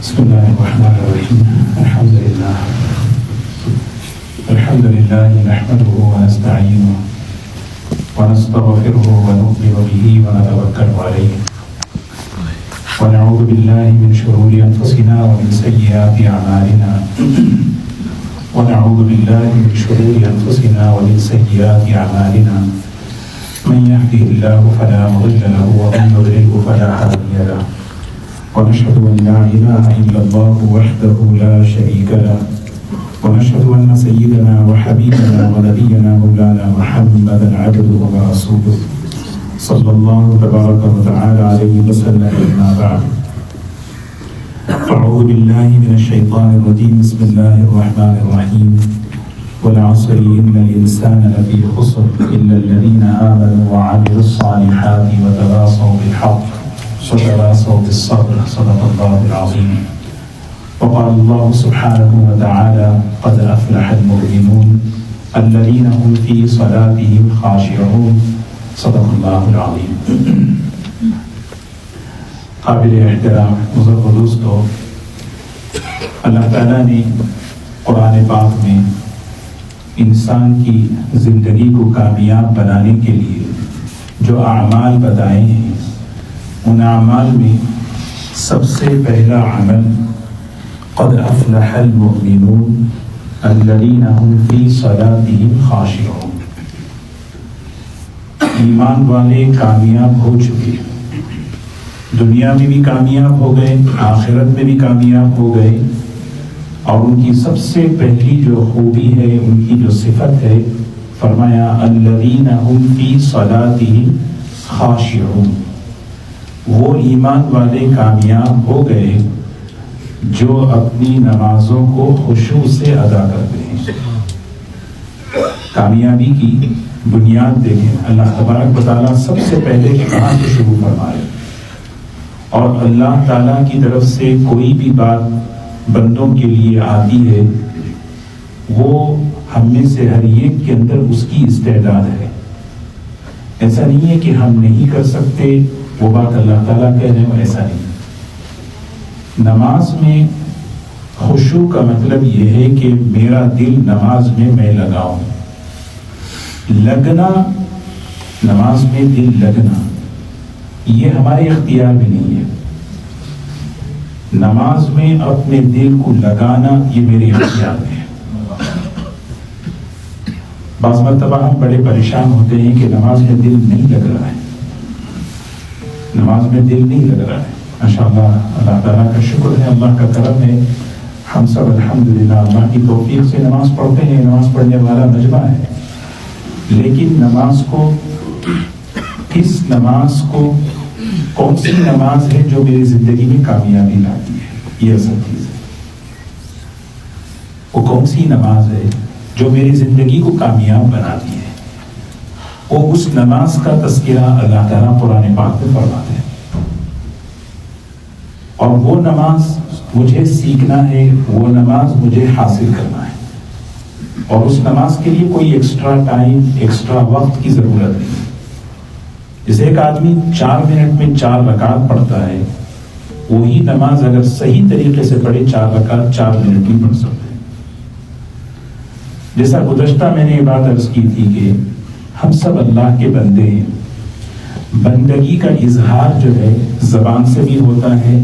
بسم الله الرحمن الرحيم. الحمد لله نحمده ونستعينه ونستغفره ونؤمن به ونتوكل عليه ونعوذ بالله من شرور أنفسنا ومن سيئات أعمالنا من يهده الله فلا مضل له ومن يضلل فلا هادي له ونشهد أن لا إله إلا الله وحده لا شريك له ونشهد أن سيدنا وحبيبنا ونبينا مولانا محمدا عبده ورسوله صلى الله تبارك وتعالى عليه وسلم. أما بعد أعوذ بالله من الشيطان الرجيم. بسم الله الرحمن الرحيم. والعصر إن الإنسان لفي خسر إلا الذين آمنوا وعملوا الصالحات وتواصوا بالحق وتواصوا بالصبر. صدق الله العظيم. وقال الله سبحانه وتعالى قد أفلح المؤمنون الذين هم في صلاتهم خاشعون. صدق الله العظيم. قابل احترام بزرگ دوستو، اللہ تعالیٰ نے قرآن پاک میں انسان کی زندگی کو کامیاب بنانے کے لیے جو اعمال بتائے ہیں، ان اعمال میں سب سے پہلا عمل قد افلح المؤمنون الذین هم فی صلاتهم خاشعون. ایمان والے کامیاب ہو چکے، دنیا میں بھی کامیاب ہو گئے، آخرت میں بھی کامیاب ہو گئے. اور ان کی سب سے پہلی جو خوبی ہے، ان کی جو صفت ہے، فرمایا الذین هم فی صلاتهم خاشعون. وہ ایمان والے کامیاب ہو گئے جو اپنی نمازوں کو خشوع سے ادا کرتے ہیں. کامیابی کی بنیاد دیکھیں، اللہ تبارک و تعالیٰ سب سے پہلے کہاں سے شروع فرمائے. اور اللہ تعالیٰ کی طرف سے کوئی بھی بات بندوں کے لیے آتی ہے، وہ ہم میں سے ہر ایک کے اندر اس کی استعداد ہے. ایسا نہیں ہے کہ ہم نہیں کر سکتے، وہ بات اللہ تعالیٰ کہہ رہے ہو، ایسا نہیں. نماز میں خشوع کا مطلب یہ ہے کہ میرا دل نماز میں لگاؤں. لگنا، نماز میں دل لگنا، یہ ہمارے اختیار میں نہیں ہے. نماز میں اپنے دل کو لگانا یہ میرے اختیار میں ہے. بعض مرتبہ ہم بڑے پریشان ہوتے ہیں کہ نماز میں دل نہیں لگ رہا ہے، نماز میں دل نہیں لگ رہا ہے. ماشاءاللہ، اللہ تعالیٰ کا شکر ہے، اللہ کا کرم ہے، ہم سب الحمدللہ اللہ کی توفیق سے نماز پڑھتے ہیں، نماز پڑھنے والا مجمع ہے. لیکن نماز کو، کس نماز کو، کون سی نماز ہے جو میری زندگی میں کامیابی لاتی ہے، یہ اصل چیز ہے. وہ کون سی نماز ہے جو میری زندگی کو کامیاب بناتی ہے. وہ اس نماز کا تذکرہ اللہ تعالیٰ قرآن پاک میں فرماتے ہیں. اور وہ نماز مجھے سیکھنا ہے، وہ نماز مجھے حاصل کرنا ہے. اور اس نماز کے لیے کوئی ایکسٹرا ٹائم، ایکسٹرا وقت کی ضرورت نہیں. جیسے ایک آدمی 4 منٹ میں 4 رکعت پڑھتا ہے، وہی نماز اگر صحیح طریقے سے پڑھے 4 رکعت 4 منٹ میں پڑھ سکتے ہیں. جیسا گزشتہ میں نے یہ بات عرض کی تھی کہ ہم سب اللہ کے بندے ہیں. بندگی کا اظہار جو ہے زبان سے بھی ہوتا ہے،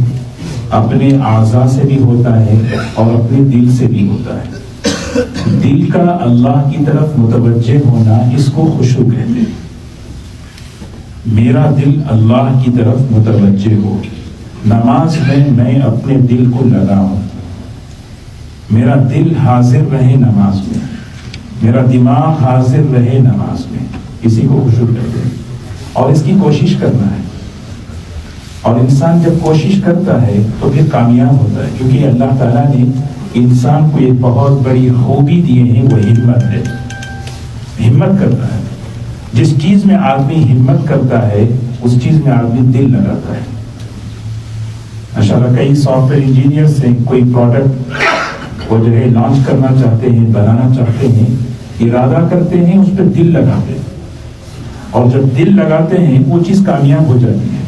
اپنے اعضاء سے بھی ہوتا ہے، اور اپنے دل سے بھی ہوتا ہے. دل کا اللہ کی طرف متوجہ ہونا، اس کو خشوع کہتے ہیں. میرا دل اللہ کی طرف متوجہ ہو، نماز میں اپنے دل کو لگاؤں، میرا دل حاضر رہے نماز میں، میرا دماغ حاضر رہے نماز میں، اسی کو خشوع کہتے ہیں. اور اس کی کوشش کرنا ہے. اور انسان جب کوشش کرتا ہے تو پھر کامیاب ہوتا ہے، کیونکہ اللہ تعالیٰ نے انسان کو ایک بہت بڑی خوبی دیے ہیں، وہ ہمت ہے. ہمت کرتا ہے. جس چیز میں آدمی ہمت کرتا ہے اس چیز میں آدمی دل لگاتا ہے. ماشاءاللہ کئی سافٹ ویئر انجینئرز ہیں، کوئی پروڈکٹ وہ جو ہے لانچ کرنا چاہتے ہیں، بنانا چاہتے ہیں، ارادہ کرتے ہیں، اس پہ دل لگاتے ہیں. اور جب دل لگاتے ہیں وہ چیز کامیاب ہو جاتی ہے.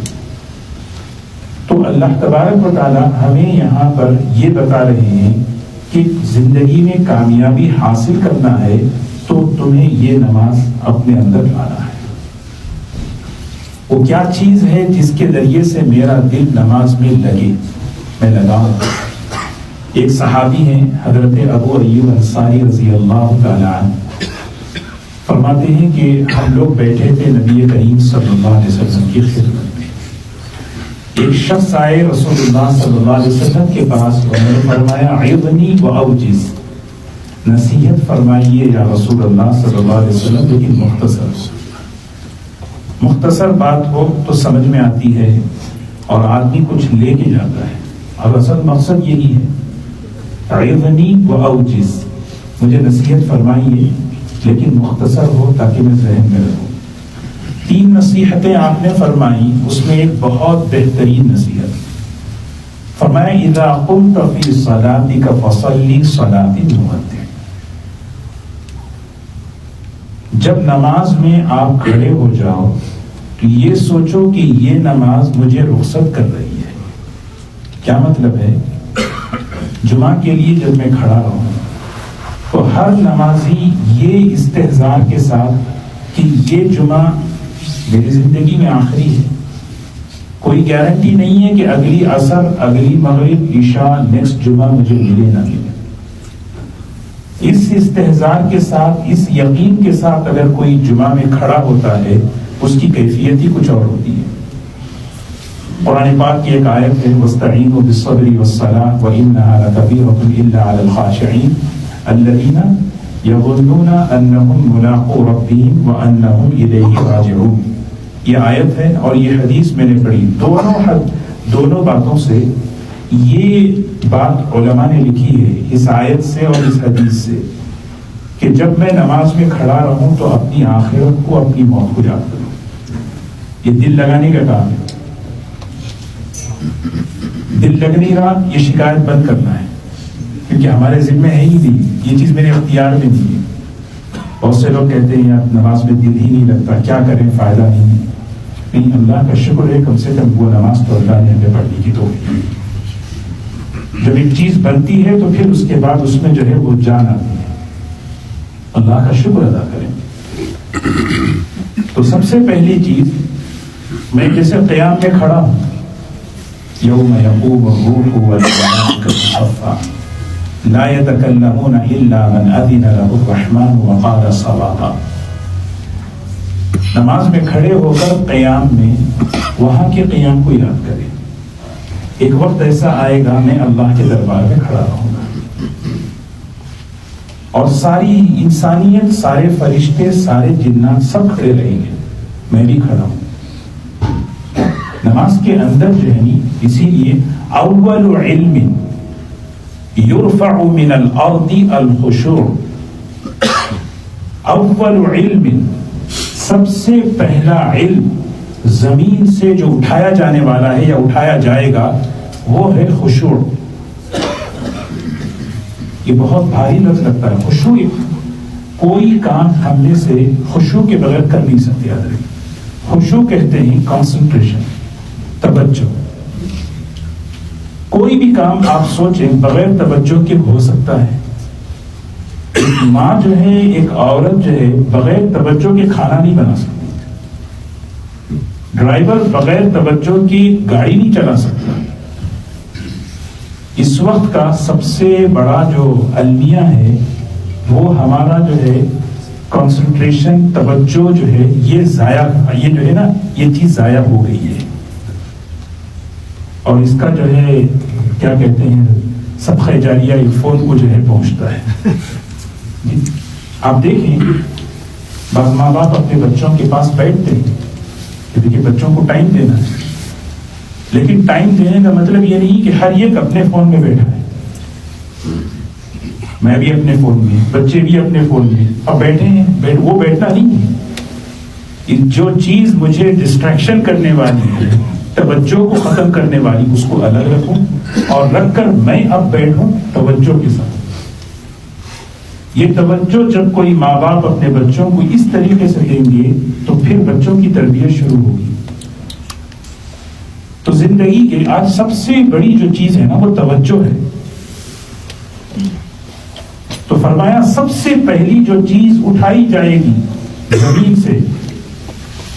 تو اللہ تبارک و تعالی ہمیں یہاں پر یہ بتا رہے ہیں کہ زندگی میں کامیابی حاصل کرنا ہے تو تمہیں یہ نماز اپنے اندر لانا ہے۔ وہ کیا چیز ہے جس کے ذریعے سے میرا دل نماز میں لگے، میں لگاؤں۔ ایک صحابی ہیں حضرت ابو ایوب انصاری رضی اللہ تعالی عنہ، فرماتے ہیں کہ ہم لوگ بیٹھے تھے نبی کریم صلی اللہ علیہ وسلم کی خدمت میں، ایک شخص آئے رسول اللہ صلی اللہ علیہ وسلم کے پاس، انہوں نے فرمایا عظنی و اوجز، نصیحت فرمائیے یا رسول اللہ صلی اللہ علیہ وسلم، لیکن مختصر بات ہو تو سمجھ میں آتی ہے اور آدمی کچھ لے کے جاتا ہے، اور اصل مقصد یہی ہے عظنی و اوجز، مجھے نصیحت فرمائیے لیکن مختصر ہو تاکہ میں ذہن میں رہوں۔ 3 نصیحتیں آپ نے فرمائی، اس میں ایک بہت بہترین نصیحت فرمایا اذا قمت فی صلاتک فصلی صلاۃ المودع، جب نماز میں آپ کھڑے ہو جاؤ تو یہ سوچو کہ یہ نماز مجھے رخصت کر رہی ہے۔ کیا مطلب ہے؟ جمعہ کے لیے جب میں کھڑا رہوں تو ہر نمازی یہ استحضار کے ساتھ کہ یہ جمعہ میری زندگی میں آخری ہے، کوئی گارنٹی نہیں ہے کہ اگلی عصر، اگلی مغرب، عشاء، نیکسٹ جمعہ مجھے ملے نہ ملے۔ اس استحضار کے ساتھ، اس یقین کے ساتھ اگر کوئی جمعہ میں کھڑا ہوتا ہے اس کی کیفیت ہی کچھ اور ہوتی ہے۔ قرآن پاک کی ایک آیت ہے وَاسْتَعِينُوا بِالصَّبْرِ وَالصَّلَاةِ وَإِنَّهَا لَكَبِيرَةٌ إِلَّا عَلَى الْخَاشِعِينَ الَّذِينَ يَظُنُّونَ أَنَّهُمْ مُلَاقُو رَبِّهِمْ وَأَنَّهُمْ إِلَيْهِ رَاجِعُونَ، یہ آیت ہے اور یہ حدیث میں نے پڑھی۔ دونوں باتوں سے یہ بات علماء نے لکھی ہے، اس آیت سے اور اس حدیث سے، کہ جب میں نماز میں کھڑا رہوں تو اپنی آخرت کو، اپنی موت کو یاد کروں۔ یہ دل لگانے کا کام ہے، دل لگ نہیں رہا، یہ شکایت بند کرنا ہے، کیونکہ ہمارے ذمہ ہے ہی نہیں، یہ چیز میرے اختیار میں نہیں ہے۔ بہت سے لوگ کہتے ہیں یار نماز میں دل ہی نہیں لگتا، کیا کریں، فائدہ نہیں ہے۔ نہیں، اللہ کا شکر ہے کم سے کم وہ نماز تو اللہ نے ہمیں پڑھنے کی توفیق دی۔ جب ایک چیز بنتی ہے تو پھر اس کے بعد اس میں جو ہے وہ جان آتی ہے، اللہ کا شکر ادا کریں۔ تو سب سے پہلی چیز، میں جیسے قیام میں کھڑا ہوں، یوم یقوم الروح والملائکۃ صفا لا يتكلمون الا من اذن له الرحمن وقال صوابا، نماز میں کھڑے ہو کر قیام میں وہاں کے قیام کو یاد کریں۔ ایک وقت ایسا آئے گا میں اللہ کے دربار میں کھڑا رہوں گا اور ساری انسانیت، سارے فرشتے، سارے جنات سب کھڑے رہیں گے، میں بھی کھڑا ہوں۔ نماز کے اندر جو ہے اسی لیے اول علم یرفع من الارض الخشوع، اول علم، سب سے پہلا علم زمین سے جو اٹھایا جانے والا ہے یا اٹھایا جائے گا وہ ہے خشوع۔ یہ بہت بھاری لفظ لگتا ہے خشوع، کوئی کام ہم میں سے خشوع کے بغیر کر نہیں سکتے۔ یاد رکھیں، خشوع کہتے ہیں کنسنٹریشن، توجہ۔ کوئی بھی کام آپ سوچیں بغیر توجہ کے ہو سکتا ہے؟ ایک ماں جو ہے، ایک عورت جو ہے بغیر توجہ کے کھانا نہیں بنا سکتی، ڈرائیور بغیر توجہ کی گاڑی نہیں چلا سکتا۔ اس وقت کا سب سے بڑا جو المیہ ہے وہ ہمارا جو ہے کنسنٹریشن، توجہ جو ہے یہ ضائع، یہ جو ہے نا یہ چیز ضائع ہو گئی ہے، اور اس کا جو ہے کیا کہتے ہیں صدقہ جاریہ فون کو جو ہے پہنچتا ہے۔ آپ دیکھیں بعض ماں باپ اپنے بچوں کے پاس بیٹھتے ہیں کہ دیکھیں بچوں کو ٹائم دینا ہے، لیکن ٹائم دینے کا مطلب یہ نہیں کہ ہر ایک اپنے فون میں بیٹھا ہے۔ میں بھی اپنے فون میں، بچے بھی اپنے فون میں، اب بیٹھے ہیں، وہ بیٹھنا نہیں ہے۔ جو چیز مجھے ڈسٹریکشن کرنے والی ہے، توجہ کو ختم کرنے والی، اس کو الگ رکھوں اور رکھ کر میں اب بیٹھوں توجہ کے ساتھ۔ یہ توجہ جب کوئی ماں باپ اپنے بچوں کو اس طریقے سے دیں گے تو پھر بچوں کی تربیت شروع ہوگی۔ تو زندگی کے آج سب سے بڑی جو چیز ہے نا وہ توجہ ہے. تو فرمایا سب سے پہلی جو چیز اٹھائی جائے گی زمین سے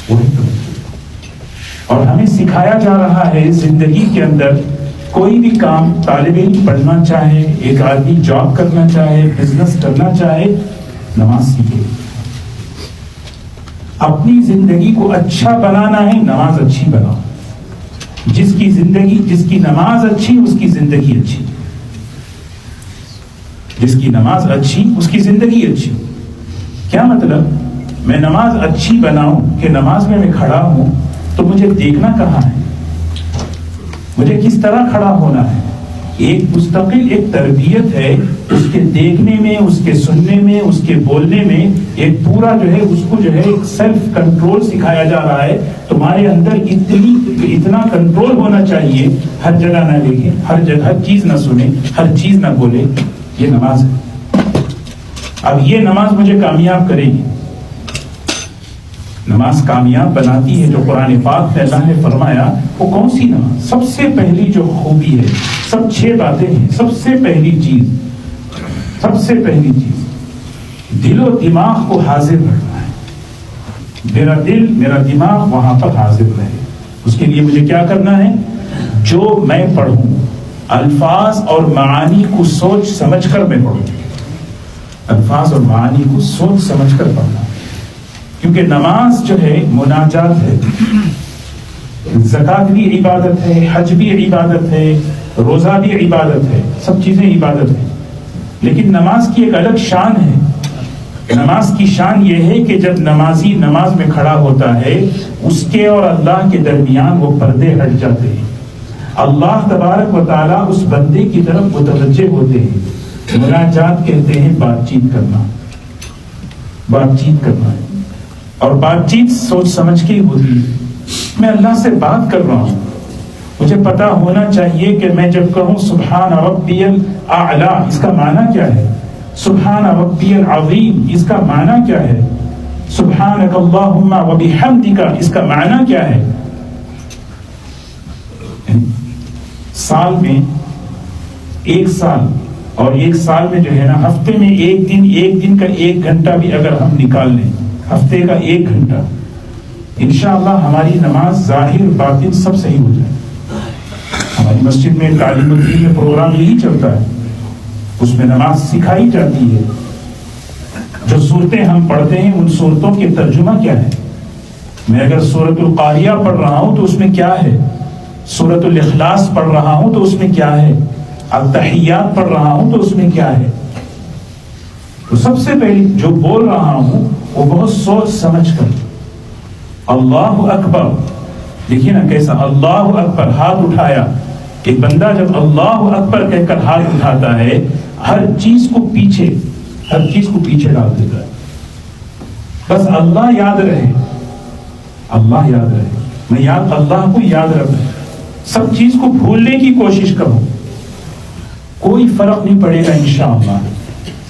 وہی توجہ. اور ہمیں سکھایا جا رہا ہے زندگی کے اندر کوئی بھی کام، طالب علم پڑھنا چاہے، ایک آدمی جاب کرنا چاہے، بزنس کرنا چاہے، نماز سیکھے. اپنی زندگی کو اچھا بنانا ہے، نماز اچھی بناؤ. جس کی نماز اچھی اس کی زندگی اچھی. جس کی نماز اچھی اس کی زندگی اچھی. کیا مطلب؟ میں نماز اچھی بناؤں کہ نماز میں کھڑا ہوں تو مجھے دیکھنا کہاں ہے، مجھے کس طرح کھڑا ہونا ہے. ایک مستقل ایک تربیت ہے اس کے دیکھنے میں، اس کے سننے میں، اس کے بولنے میں. ایک پورا جو ہے اس کو جو ہے سیلف کنٹرول سکھایا جا رہا ہے. تمہارے اندر اتنا کنٹرول ہونا چاہیے، ہر جگہ نہ دیکھیں، ہر چیز نہ سنیں، ہر چیز نہ بولے. یہ نماز ہے. اب یہ نماز مجھے کامیاب کرے گی. نماز کامیاب بناتی ہے جو قرآن پاک میں اللہ نے فرمایا. وہ کون سی نماز؟ سب سے پہلی جو خوبی ہے، سب 6 باتیں ہیں. سب سے پہلی چیز دل و دماغ کو حاضر رکھنا ہے. میرا دل میرا دماغ وہاں پر حاضر رہے. اس کے لیے مجھے کیا کرنا ہے؟ جو میں پڑھوں الفاظ اور معانی کو سوچ سمجھ کر میں پڑھوں. الفاظ اور معانی کو سوچ سمجھ کر پڑھنا. کیونکہ نماز جو ہے مناجات ہے. زکوٰۃ بھی عبادت ہے، حج بھی عبادت ہے، روزہ بھی عبادت ہے، سب چیزیں عبادت ہیں. لیکن نماز کی ایک الگ شان ہے. نماز کی شان یہ ہے کہ جب نمازی نماز میں کھڑا ہوتا ہے اس کے اور اللہ کے درمیان وہ پردے ہٹ جاتے ہیں. اللہ تبارک و تعالیٰ اس بندے کی طرف متوجہ ہوتے ہیں. مناجات کہتے ہیں بات چیت کرنا ہے. اور بات چیت سوچ سمجھ کے ہی ہوتی ہے. میں اللہ سے بات کر رہا ہوں، مجھے پتا ہونا چاہیے کہ میں جب کہوں سبحان ربی الاعلیٰ اس کا معنی کیا ہے، سبحان ربی العظیم اس کا معنی کیا ہے، سبحانک اللہم وبحمدک اس کا معنی کیا ہے. سال میں 1 سال اور 1 سال میں جو ہے نا ہفتے میں ایک دن کا 1 گھنٹہ بھی اگر ہم نکال لیں، ہفتے کا 1 گھنٹہ، انشاءاللہ ہماری نماز ظاہر باطن سب صحیح ہو جائے. ہماری مسجد میں تعلیم الدین میں پروگرام یہی چلتا ہے. اس میں نماز سکھائی جاتی ہے. جو صورتیں ہم پڑھتے ہیں ان صورتوں کے ترجمہ کیا ہے. میں اگر سورۃ القاریہ پڑھ رہا ہوں تو اس میں کیا ہے، سورۃ الاخلاص پڑھ رہا ہوں تو اس میں کیا ہے، التحیات پڑھ رہا ہوں تو اس میں کیا ہے. تو سب سے پہلے جو بول رہا ہوں وہ بہت سوچ سمجھ کر. اللہ اکبر، دیکھیے نا کیسا اللہ اکبر، ہاتھ اٹھایا. ایک بندہ جب اللہ اکبر کہہ کر ہاتھ اٹھاتا ہے ہر چیز کو پیچھے ڈال دیتا ہے. بس اللہ یاد رہے، میں اللہ کو یاد رکھوں. سب چیز کو بھولنے کی کوشش کروں، کوئی فرق نہیں پڑے گا انشاءاللہ.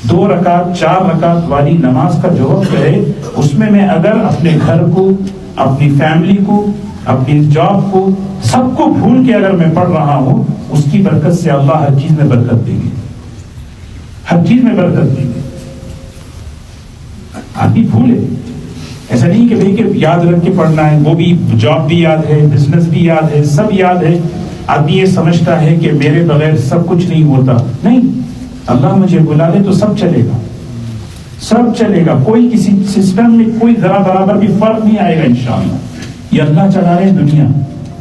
2 رکعت 4 رکعت والی نماز کا جو وقت ہے اس میں اگر اپنے گھر کو، اپنی فیملی کو، اپنی جاب کو، سب کو بھول کے اگر میں پڑھ رہا ہوں اس کی برکت سے اللہ ہر چیز میں برکت دیں گے. آدمی بھولے، ایسا نہیں کہ بھئی کہ یاد رکھ کے پڑھنا ہے. وہ بھی جاب بھی یاد ہے، بزنس بھی یاد ہے، سب یاد ہے. آدمی یہ سمجھتا ہے کہ میرے بغیر سب کچھ نہیں ہوتا. نہیں، اللہ مجھے بلا لے تو سب چلے گا. کوئی کسی سسٹم میں کوئی ذرا برابر بھی فرق نہیں آئے گا انشاءاللہ. یہ اللہ چلا رہے دنیا،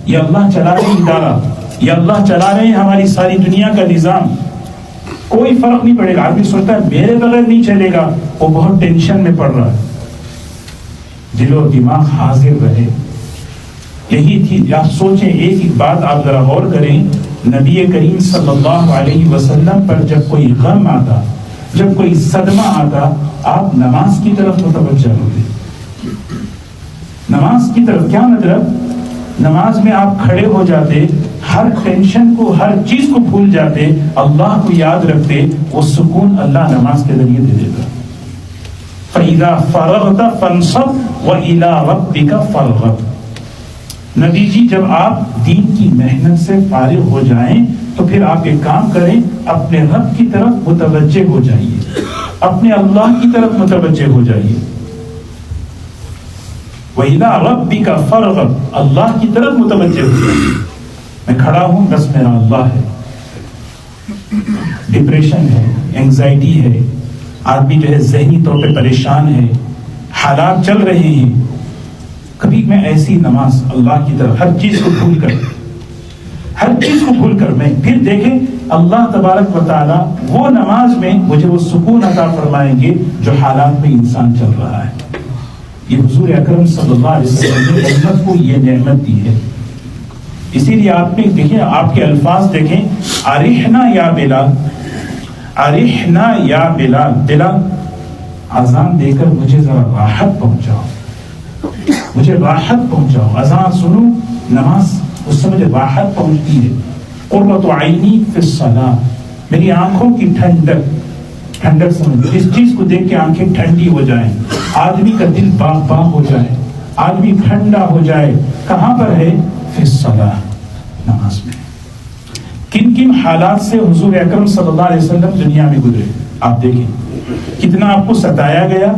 یہ اللہ چلا رہے ادارہ، یہ اللہ چلا رہے ہیں ہماری ساری دنیا کا نظام. کوئی فرق نہیں پڑے گا. آدمی سوچتا ہے میرے بغیر نہیں چلے گا، وہ بہت ٹینشن میں پڑ رہا ہے. دل و دماغ حاضر رہے. یہی تھی. آپ سوچیں، ایک بات آپ ذرا غور کریں. نبی کریم صلی اللہ علیہ وسلم پر جب کوئی غم آتا، جب کوئی صدمہ آتا، آپ نماز کی طرف متوجہ ہوتے. نماز کی طرف کیا مطلب؟ نماز میں آپ کھڑے ہو جاتے، ہر ٹینشن کو، ہر چیز کو بھول جاتے، اللہ کو یاد رکھتے. وہ سکون اللہ نماز کے ذریعے دے دیتا. فَإِذَا فَرَغْتَ فَانْصَبْ وَإِلَىٰ رَبِّكَ فَارْغَب. نبی جی جب آپ دین کی محنت سے فارغ ہو جائیں تو پھر آپ ایک کام کریں، اپنے رب کی طرف متوجہ ہو جائیے، اپنے اللہ کی طرف متوجہ ہو جائیے۔ وَإِلَىٰ رَبِّكَ فَارْغَب، اللہ کی طرف متوجہ ہو جائیے۔ میں کھڑا ہوں، بس میرا اللہ ہے۔ ڈپریشن ہے، اینگزائٹی ہے، آدمی جو ہے ذہنی طور پہ پریشان ہے، حالات چل رہے ہیں، کبھی میں ایسی نماز اللہ کی طرف ہر چیز کو بھول کر میں پھر دیکھیں اللہ تبارک و تعالی وہ نماز میں مجھے وہ سکون عطا فرمائیں گے جو حالات میں انسان چل رہا ہے۔ یہ حضور اکرم صلی اللہ علیہ وسلم نے امت کو یہ نعمت دی ہے۔ اسی لیے آپ نے دیکھیں، آپ کے الفاظ دیکھیں، ارحنا یا بلال، ارحنا یا بلال، بلال اذان دے کر مجھے ذرا راحت پہنچاؤ، مجھے راحت پہنچاؤ۔ اذان سنو، نماز اس سے مجھے راحت پہنچتی ہے۔ قرۃ عینی فی الصلاۃ، میری آنکھوں کی ٹھنڈک سمجھ، اس چیز کو دیکھ کے آنکھیں ٹھنڈی ہو جائیں، آدمی کا دل باغ ہو جائے، آدمی ٹھنڈا ہو جائے۔ کہاں پر ہے؟ فی الصلاۃ، نماز میں۔ کن کن حالات سے حضور اکرم صلی اللہ علیہ وسلم دنیا میں گزرے، آپ دیکھیں کتنا آپ کو ستایا گیا،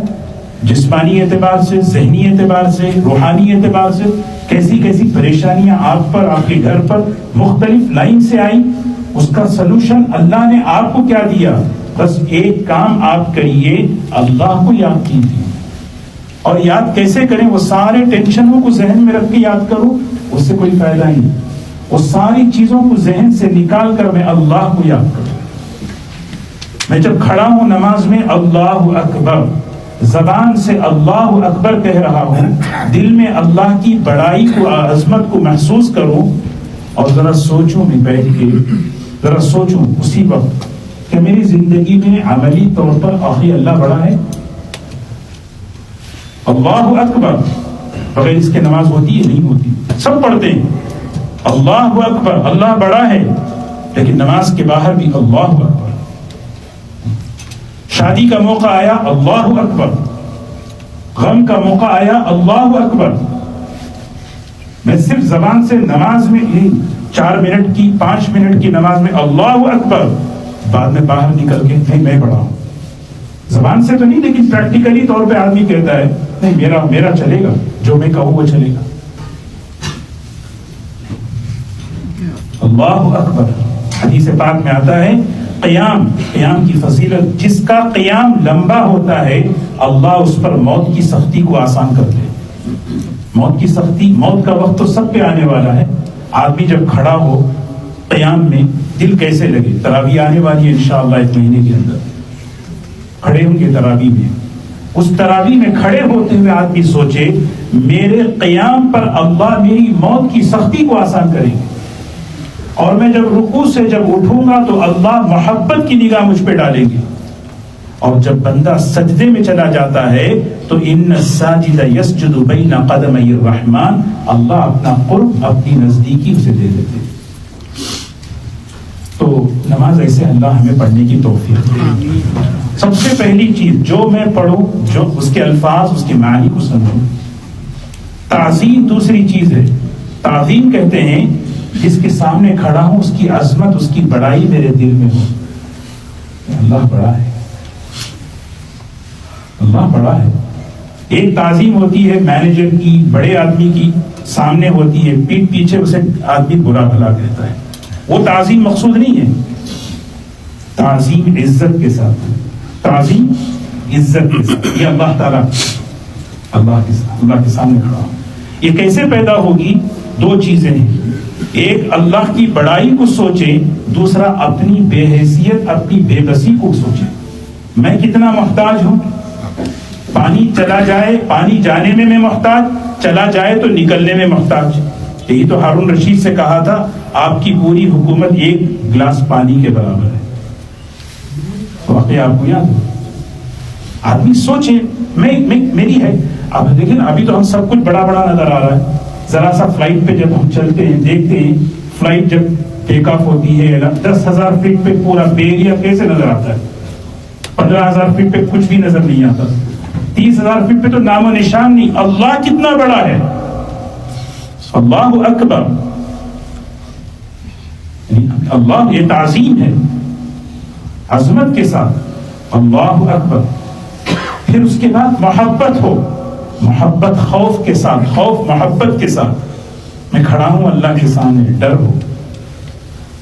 جسمانی اعتبار سے، ذہنی اعتبار سے، روحانی اعتبار سے، کیسی کیسی پریشانیاں آپ پر، آپ کے گھر پر مختلف لائن سے آئی۔ اس کا سلوشن اللہ نے آپ کو کیا دیا؟ بس ایک کام آپ کریے، اللہ کو یاد کیجیے۔ اور یاد کیسے کریں؟ وہ سارے ٹینشنوں کو ذہن میں رکھ کے یاد کرو، اس سے کوئی فائدہ نہیں۔ وہ ساری چیزوں کو ذہن سے نکال کر میں اللہ کو یاد کروں۔ میں جب کھڑا ہوں نماز میں، اللہ اکبر، زبان سے اللہ اکبر کہہ رہا ہوں، دل میں اللہ کی بڑائی کو، عظمت کو محسوس کروں، اور ذرا سوچوں میں بیٹھ کے، ذرا سوچوں اسی وقت کہ میری زندگی میں عملی طور پر آخری اللہ بڑا ہے۔ اللہ اکبر بغیر اس کے نماز ہوتی ہے؟ نہیں ہوتی۔ سب پڑھتے ہیں اللہ اکبر، اللہ بڑا ہے، لیکن نماز کے باہر بھی اللہ اکبر۔ شادی کا موقع آیا، اللہ اکبر۔ غم کا موقع آیا، اللہ اکبر۔ میں صرف زبان سے نماز میں 4 منٹ کی، 5 منٹ کی نماز میں اللہ اکبر، بعد میں باہر نکل کے نہیں میں پڑھا ہوں، زبان سے تو نہیں لیکن پریکٹیکلی طور پہ آدمی کہتا ہے نہیں میرا چلے گا، جو میں کہوں وہ چلے گا۔ اللہ اکبر۔ حدیث پاک میں آتا ہے قیام کی فضیلت، جس کا قیام لمبا ہوتا ہے اللہ اس پر موت کی سختی کو آسان کر دے۔ موت کی سختی، موت کا وقت تو سب پہ آنے والا ہے۔ آدمی جب کھڑا ہو قیام میں، دل کیسے لگے؟ تراویح آنے والی ہے انشاءاللہ 1 مہینے کے اندر، کھڑے ہوں گے تراویح میں۔ اس تراویح میں کھڑے ہوتے ہوئے آدمی سوچے میرے قیام پر اللہ میری موت کی سختی کو آسان کریں گے، اور میں جب رکوع سے جب اٹھوں گا تو اللہ محبت کی نگاہ مجھ پہ ڈالیں گے، اور جب بندہ سجدے میں چلا جاتا ہے تو ان الساجد یسجد بین قدمی الرحمن، اللہ اپنا قرب، اپنی نزدیکی اسے دے دیتے۔ تو نماز ایسے اللہ ہمیں پڑھنے کی توفیق دے۔ سب سے پہلی چیز جو میں پڑھوں، جو اس کے الفاظ، اس کے معنی کو سمجھوں۔ تعظیم دوسری چیز ہے۔ تعظیم کہتے ہیں جس کے سامنے کھڑا ہوں اس کی عظمت، اس کی بڑائی میرے دل میں ہو، اللہ بڑا ہے، اللہ بڑا ہے۔ ایک تعظیم ہوتی ہے مینیجر کی، بڑے آدمی کی، سامنے ہوتی ہے، پیٹھ پیچھے اسے آدمی برا بھلا کہتا ہے، وہ تعظیم مقصود نہیں ہے۔ تعظیم عزت کے ساتھ، تعظیم عزت کے ساتھ، یہ اللہ تعالیٰ اللہ کے سامنے کھڑا ہوں۔ یہ کیسے پیدا ہوگی؟ 2 چیزیں ہیں، ایک اللہ کی بڑائی کو سوچے، دوسرا اپنی بے حیثیت، اپنی بے بسی کو سوچے۔ میں کتنا محتاج ہوں، پانی چلا جائے، پانی جانے میں محتاج، چلا جائے تو نکلنے میں محتاج۔ یہی تو ہارون رشید سے کہا تھا آپ کی پوری حکومت 1 گلاس پانی کے برابر ہے، واقعی آپ کو یاد ہو؟ آدمی سوچے میری ہے۔ اب دیکھیں ابھی تو ہم سب کچھ بڑا بڑا نظر آ رہا ہے، ذرا سا فلائٹ پہ جب ہم چلتے ہیں دیکھتے ہیں فلائٹ جب ٹیک آف ہوتی ہے 10,000 فٹ پہ پورا بے ایریا کیسے نظر آتا ہے، 15,000 فٹ پہ کچھ بھی نظر نہیں آتا، 30,000 فٹ پہ تو نام و نشان نہیں۔ اللہ کتنا بڑا ہے، اللہ اکبر، اللہ یہ تعظیم ہے عظمت کے ساتھ، اللہ اکبر۔ پھر اس کے بعد محبت ہو، محبت خوف کے ساتھ، خوف محبت کے ساتھ، میں کھڑا ہوں اللہ کے سامنے، ڈر ہو۔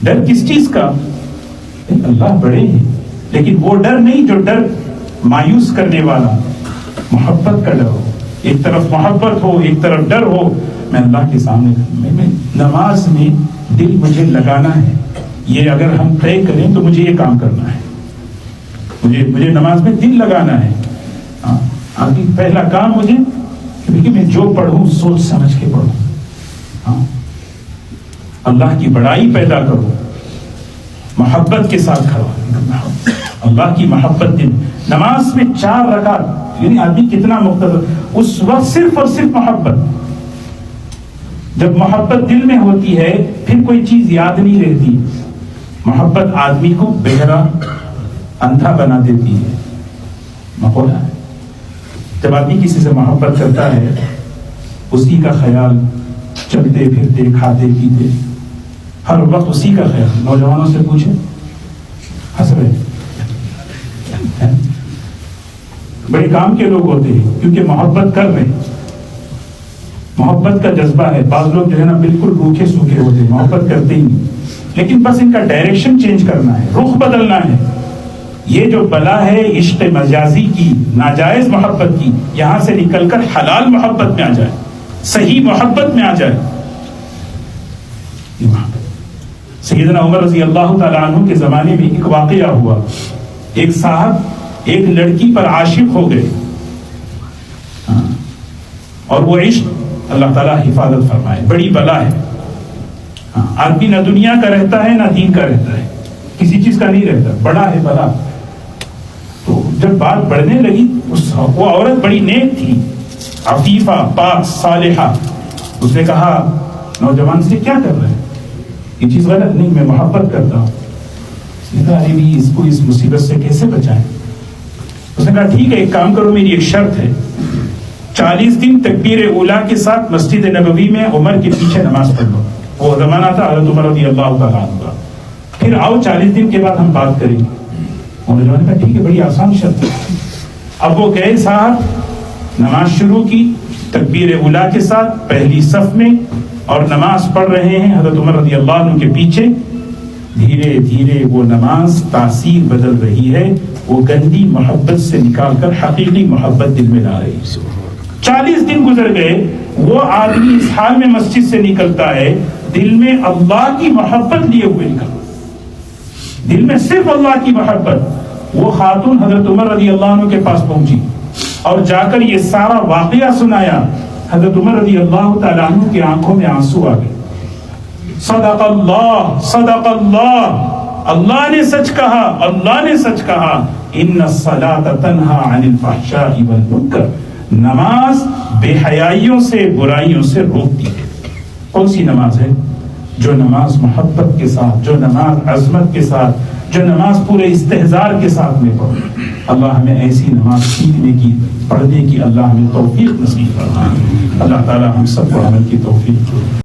ڈر کس چیز کا؟ اللہ بڑے ہیں، لیکن وہ ڈر نہیں جو ڈر مایوس کرنے والا، محبت کا ڈر ہو، ایک طرف محبت ہو ایک طرف ڈر ہو۔ میں اللہ کے سامنے میں نماز میں دل مجھے لگانا ہے، یہ اگر ہم طے کریں تو مجھے یہ کام کرنا ہے، مجھے نماز میں دل لگانا ہے۔ آگے پہلا کام مجھے کہ میں جو پڑھوں سوچ سمجھ کے پڑھوں، اللہ کی بڑائی پیدا کرو، محبت کے ساتھ کھڑا، اللہ کی محبت دل۔ نماز میں 4 رکعت، یعنی آدمی کتنا مختصر، اس وقت صرف اور صرف محبت۔ جب محبت دل میں ہوتی ہے پھر کوئی چیز یاد نہیں رہتی۔ محبت آدمی کو بہرا اندھا بنا دیتی ہے، مقولہ ہے۔ جب آدمی کسی سے محبت کرتا ہے اسی کا خیال، چلتے پھرتے کھاتے پیتے ہر وقت اسی کا خیال۔ نوجوانوں سے پوچھیں، ہنس رہے، بڑے کام کے لوگ ہوتے ہیں کیونکہ محبت کر رہے ہیں، محبت کا جذبہ ہے۔ بعض لوگ جو ہے نا بالکل روکھے سوکھے ہوتے ہیں، محبت کرتے ہی نہیں، لیکن بس ان کا ڈائریکشن چینج کرنا ہے، رخ بدلنا ہے۔ یہ جو بلا ہے عشق مجازی کی، ناجائز محبت کی، یہاں سے نکل کر حلال محبت میں آ جائے، صحیح محبت میں آ جائے۔ سیدنا عمر رضی اللہ تعالیٰ عنہ کے زمانے میں ایک واقعہ ہوا، ایک صاحب ایک لڑکی پر عاشق ہو گئے، اور وہ عشق اللہ تعالیٰ حفاظت فرمائے، بڑی بلا ہے۔ آدمی نہ دنیا کا رہتا ہے نہ دین کا رہتا ہے، کسی چیز کا نہیں رہتا، بڑا ہے بلا۔ تو جب بات بڑھنے لگی، وہ عورت بڑی نیک تھی، عفیفہ، پاک، صالحہ۔ اس نے کہا نوجوان سے، کیا کر رہے ہیں؟ یہ چیز غلط نہیں، میں محبت کرتا ہوں۔ اس نے کہا ارے بھی اس کو اس مصیبت سے کیسے بچائیں؟ اس نے کہا ٹھیک ہے، ایک کام کرو، میری ایک شرط ہے، 40 دن تکبیر اولیٰ کے ساتھ مسجد نبوی میں عمر کے پیچھے نماز پڑھ لو۔ وہ زمانہ تھا حضرت عمر رضی اللہ تعالیٰ عنہ کا۔ پھر آؤ 40 دن کے بعد ہم بات کریں گے۔ انہوں نے کہا ٹھیک ہے، بڑی آسان شرط ہے۔ اب وہ گئے صاحب، نماز شروع کی تکبیر اولیٰ کے ساتھ پہلی صف میں، اور نماز پڑھ رہے ہیں حضرت عمر رضی اللہ عنہ کے پیچھے۔ دھیرے دھیرے وہ نماز تاثیر بدل رہی ہے، وہ گندی محبت سے نکال کر حقیقی محبت دل میں لا رہی ہے۔ 40 دن گزر گئے، وہ آدمی اس حال میں مسجد سے نکلتا ہے، دل میں اللہ کی محبت لیے ہوئے نکلتا، دل میں صرف اللہ کی محبت۔ وہ خاتون حضرت عمر رضی اللہ عنہ کے پاس پہنچی اور جا کر یہ سارا واقعہ سنایا۔ حضرت عمر رضی اللہ تعالیٰ عنہ کی آنکھوں میں آنسو آ گئے۔ صدق اللہ، صدق اللہ، اللہ نے سچ کہا، اللہ نے سچ کہا، ان الصلاۃ تنہی عن الفحشاء والمنکر، نماز بے حیائیوں سے، برائیوں سے روکتی ہے۔ کون سی نماز ہے؟ جو نماز محبت کے ساتھ، جو نماز عظمت کے ساتھ، جو نماز پورے استحضار کے ساتھ میں پڑھو۔ اللہ ہمیں ایسی نماز سیکھنے کی، پڑھنے کی اللہ ہمیں توفیق نصیب فرمائے۔ اللہ تعالی ہم سب کو عمل کی توفیق دے۔